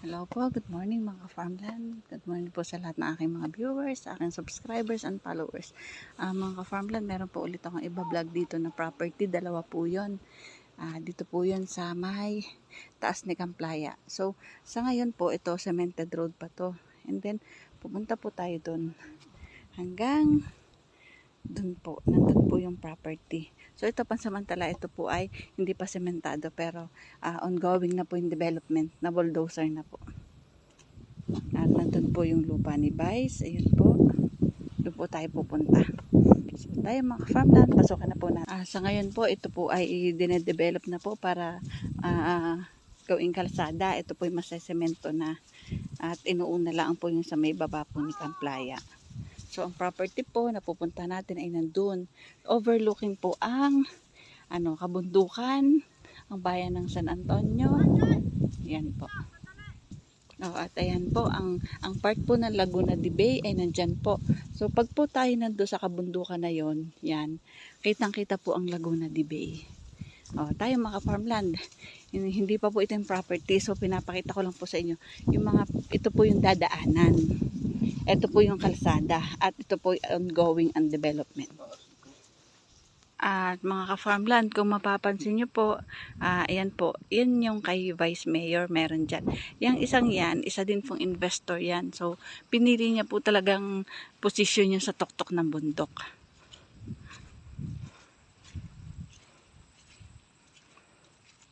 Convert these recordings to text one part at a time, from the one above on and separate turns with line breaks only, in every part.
Hello po, good morning mga ka-farmland. Good morning po sa lahat ng aking mga viewers, aking subscribers and followers. Mga ka-farmland, meron po ulit akong iba-vlog dito na property. Dalawa po yun. Dito po yun sa may taas ni Camplaya. So, sa ngayon po, ito cemented road pa to. And then, pupunta po tayo dun. Hanggang dun po, nandun po yung property. So, ito pansamantala, ito po ay hindi pa sementado pero ongoing na po yung development na bulldozer na po. At nandun po yung lupa ni Vice. Ayun po. Doon po tayo pupunta. So tayo mga farmland, pasokan na po na. Sa ngayon po, ito po ay dinedevelop na po para gawing kalsada. Ito po yung masesemento na. At inuuna lang po yung sa may baba po ni Camplaya. So ang property po na pupunta natin ay nandun. Overlooking po ang kabundukan, ang bayan ng San Antonio. Yan po. At ayan po, ang part po ng Laguna de Bay ay nandyan po. So pag po tayo nando sa kabundukan na yon, yan, kitang-kita po ang Laguna de Bay. Tayo mga farmland, hindi pa po ito yung property, so pinapakita ko lang po sa inyo. Ito po yung dadaanan. Ito po yung kalsada at ito po yung ongoing and development. At mga ka-farmland, kung mapapansin nyo po, ayan po, yan yung kay Vice Mayor, meron dyan. Yang isang yan, isa din pong investor yan. So, pinili niya po talagang posisyon niya sa tuktok ng bundok.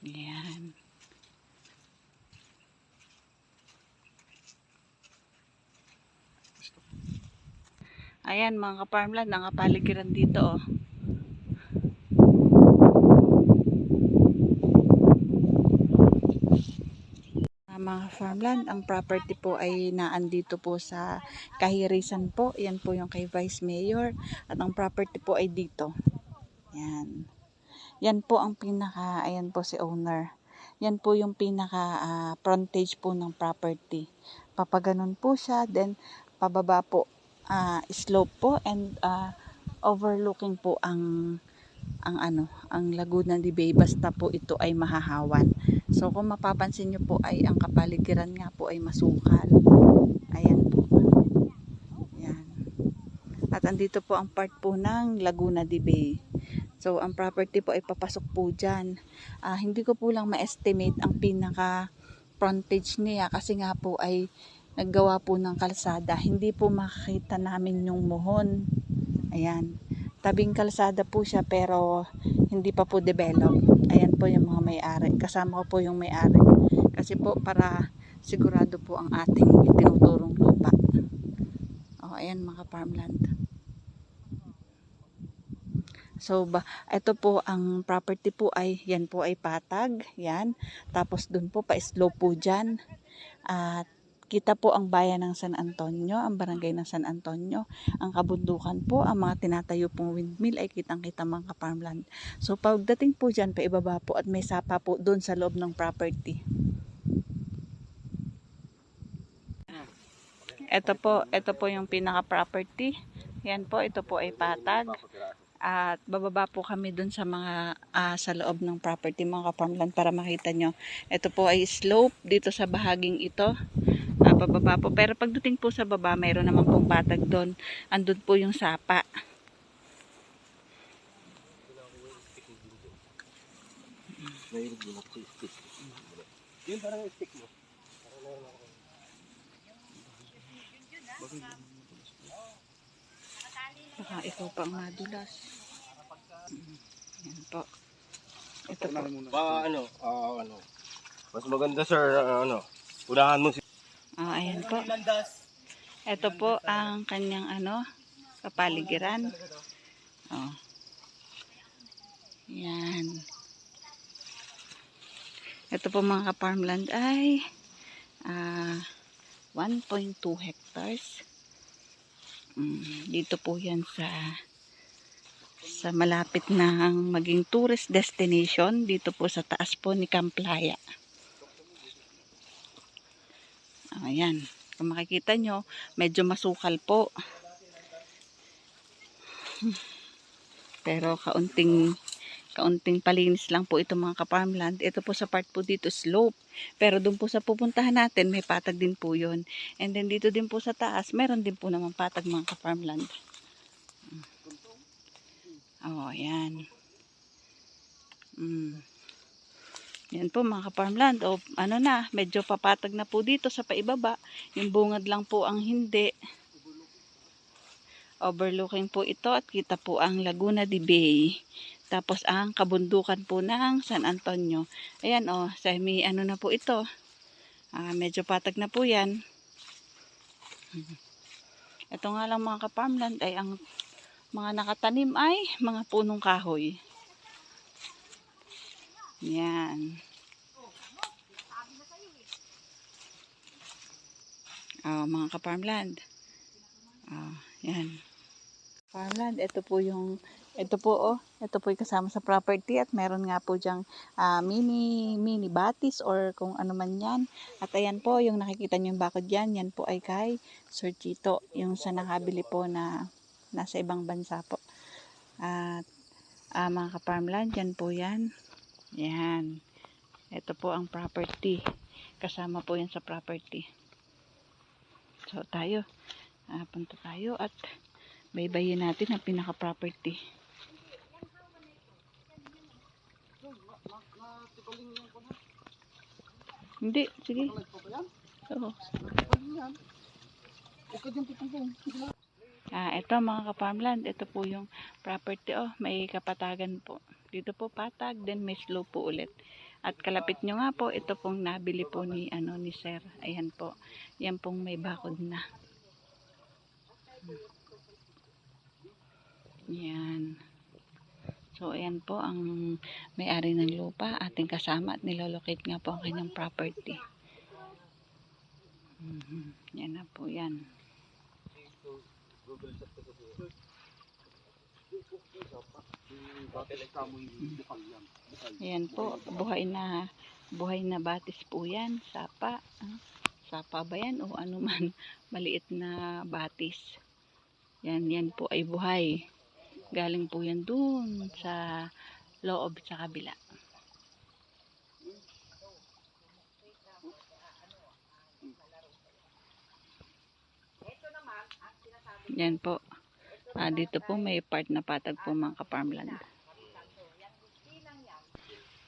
Yan. Ayan mga ka-farmland, nakapaligiran dito oh. Mga farmland, ang property po ay naandito po sa Kahirisan po. Yan po yung kay Vice Mayor. At ang property po ay dito. Yan. Yan po ang pinaka, ayan po si owner. Yan po yung pinaka frontage po ng property. Papaganon po siya. Then, pababa po, slope po. And overlooking po ang Laguna de Bay. Basta po ito ay mahahawan. So kung mapapansin nyo po ay ang kapaligiran nga po ay masukal. Ayan po. Yan. At andito po ang part po ng Laguna de Bay. So ang property po ay papasok po dyan. Hindi ko po lang ma-estimate ang pinaka frontage niya kasi nga po ay naggawa po ng kalsada. Hindi po makikita namin yung muhon. Ayan. Tabing kalsada po siya pero hindi pa po develop. Ayan po yung mga may-ari. Kasama ko po yung may-ari. Kasi po para sigurado po ang ating itinuturong lupa. Ayan mga farmland. So ito po ang property po ay yan po ay patag. Yan. Tapos dun po pa-slope po dyan. At kita po ang bayan ng San Antonio, ang barangay ng San Antonio, ang kabundukan po, ang mga tinatayo pong windmill ay kitang-kita mga farmland. So pagdating po dyan, paibaba po at may sapa po doon sa loob ng property. Ito po yung pinaka-property. Yan po, ito po ay patag. At bababa po kami dun sa mga sa loob ng property mga farmland para makita nyo. Ito po ay slope dito sa bahaging ito. Pababa po. Pero pagdating po sa baba, mayroon naman pong patag doon. Andun po yung sapa.
Yun parang stick mo.
Baka ikaw pang madulas. Yan po. Ito po.
Mas maganda sir, unahan mo si
Ayan po. Ito po ang kanyang kapaligiran. Yan. Ito po mga farmland ay 1.2 hectares. Dito po yan sa malapit na maging tourist destination. Dito po sa taas po ni Camplaya. Ayan. Kung makikita nyo, medyo masukal po. Pero kaunting Kaunting palinis lang po ito mga ka-farmland. Ito po sa part po dito slope. Pero doon po sa pupuntahan natin, may patag din po yun. And then dito din po sa taas, meron din po naman patag mga ka-farmland. Oh, yan. Yan po mga ka-farmland. O, ano na, medyo papatag na po dito sa paibaba. Yung bungad lang po ang hindi. Overlooking po ito at kita po ang Laguna de Bay. Tapos ang kabundukan po ng San Antonio. Ayan o, semi ano na po ito. Medyo patag na po yan. Ito nga lang mga ka-farmland ay ang mga nakatanim ay mga punong kahoy. Yan. Mga ka-farmland. Yan. Farmland, ito po yung ito po yung kasama sa property at meron nga po diyang mini batis or kung ano man yan. At ayan po yung nakikita niyo yung bakod yan, yan po ay kay Sir Chito, yung sa nakabili po na nasa ibang bansa po. At mga ka-farmland, yan po yan. Yan. Ito po ang property. Kasama po yan sa property. So tayo, punta tayo at baybayin natin ang pinaka-property. Hindi, sige. Oo. Ito mga ka-farmland, ito po yung property. May kapatagan po. Dito po patag, then may slope po ulit. At kalapit nyo nga po, ito pong nabili po ni Sir. Ayan po. Yan pong may bakod na. Yan. So, ayan po ang may-ari ng lupa, ating kasama at nilolocate nga po ang kanyang property. Yan na po yan. Ayan po, buhay na batis po yan, sapa. Sapa ba yan o ano man, maliit na batis. Yan po ay buhay. Galing po yan dun sa loob sa kabila. Yan po. Dito po may part na patag po mga ka-farmland.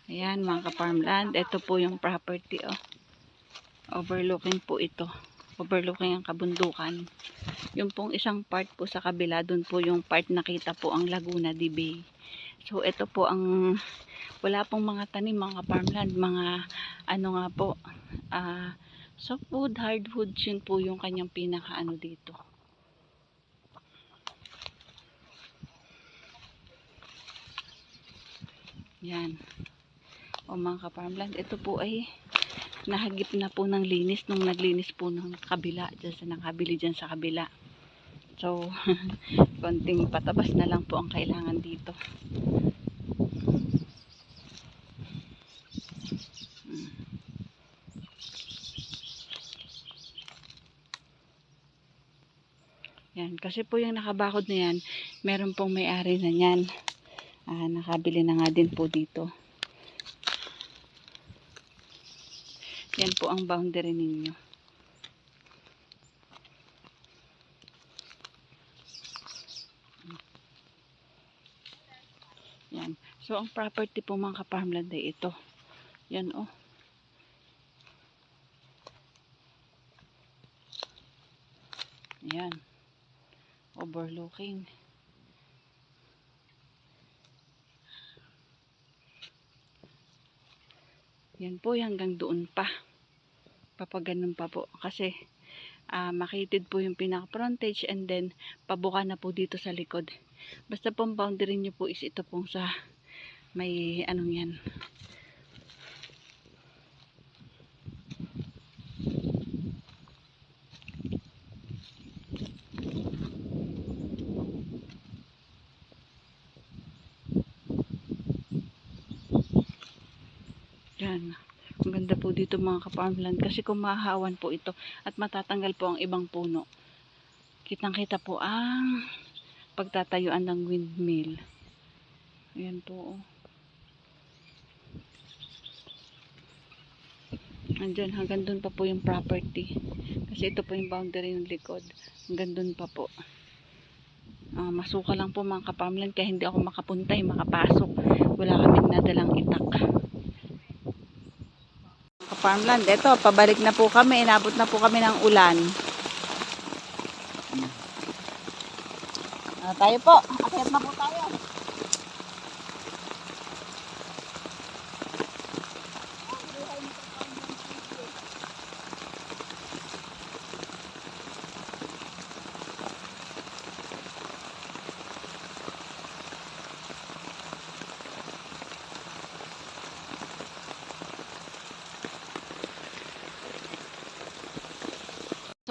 Ayan mga ka-farmland. Ito po yung property. Overlooking po ito. Overlooking ang kabundukan. Yung pong isang part po sa kabila, dun po yung part nakita po ang Laguna de Bay. So ito po ang wala pong mga tanim mga farmland, mga ano nga po, softwood, hardwood, yun po yung kanyang pinaka dito. Yan. Mga ka-farmland, ito po ay nahagip na po ng linis nung naglinis po ng kabila, dyan sa nakabili dyan sa kabila. So, konting patabas na lang po ang kailangan dito. Yan, kasi po yung nakabakod na yan, meron pong may-ari na yan. Nakabili na nga din po dito. Yan po ang boundary ninyo. Yan. So, ang property po mga ka-farmland ay ito. Yan Yan. Overlooking. Yan po hanggang doon pa. Papaganon pa po. Kasi makitid po yung pinaka-frontage and then pabuka na po dito sa likod. Basta pong boundary nyo po is ito pong sa may yan. Yan. Ang ganda po dito mga ka-farmland kasi kumahawan po ito at matatanggal po ang ibang puno. Kitang-kita po ang pagtatayuan ng windmill. Ayan po. Andyan, hanggang dun pa po yung property. Kasi ito po yung boundary ng likod. Hanggang dun pa po. Masuka lang po mga ka-farmland kaya hindi ako makapunta, makapasok. Wala kaming nadalang itak. Ka-farmland, eto, pabalik na po kami. Inabot na po kami ng ulan. Tayo po. Akyat na po tayo.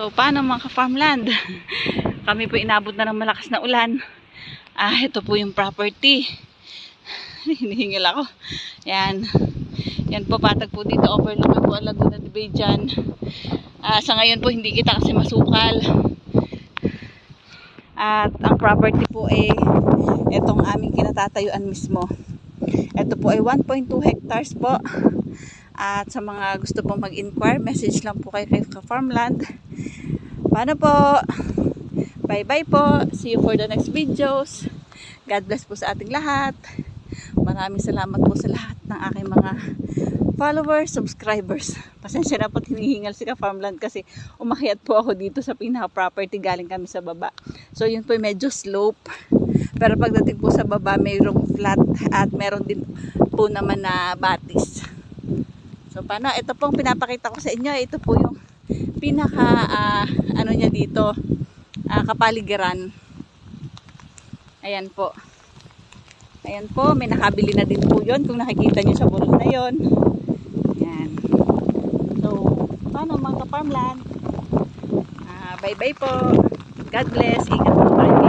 So, paano mga ka-farmland? Kami po inabot na ng malakas na ulan. Ito po yung property. Hinihingil ako. Yan. Yan po, patag po dito. Overlook po ang Laguna de Bay dyan. Sa ngayon po, hindi kita kasi masukal. At ang property po ay itong aming kinatatayuan mismo. Ito po ay 1.2 hectares po. At sa mga gusto pong mag-inquire, message lang po kayo kay Ka-Farmland. Paano po? Bye-bye po. See you for the next videos. God bless po sa ating lahat. Maraming salamat po sa lahat ng aking mga followers, subscribers. Pasensya na po, hinihingal si Ka-Farmland kasi umakyat po ako dito sa pinaka-property, galing kami sa baba. So yun po medyo slope. Pero pagdating po sa baba, mayroong flat at meron din po naman na batis. So paano? Ito pong pinapakita ko sa inyo. Ito po yung pinaka ano niya dito, kapaligiran. Ayan po. Ayan po, may nakabili na din po yun. Kung nakikita nyo sa burol na yun. Ayan. So, paano mga ka-farmland? Bye-bye po. God bless. Ingat po tayo.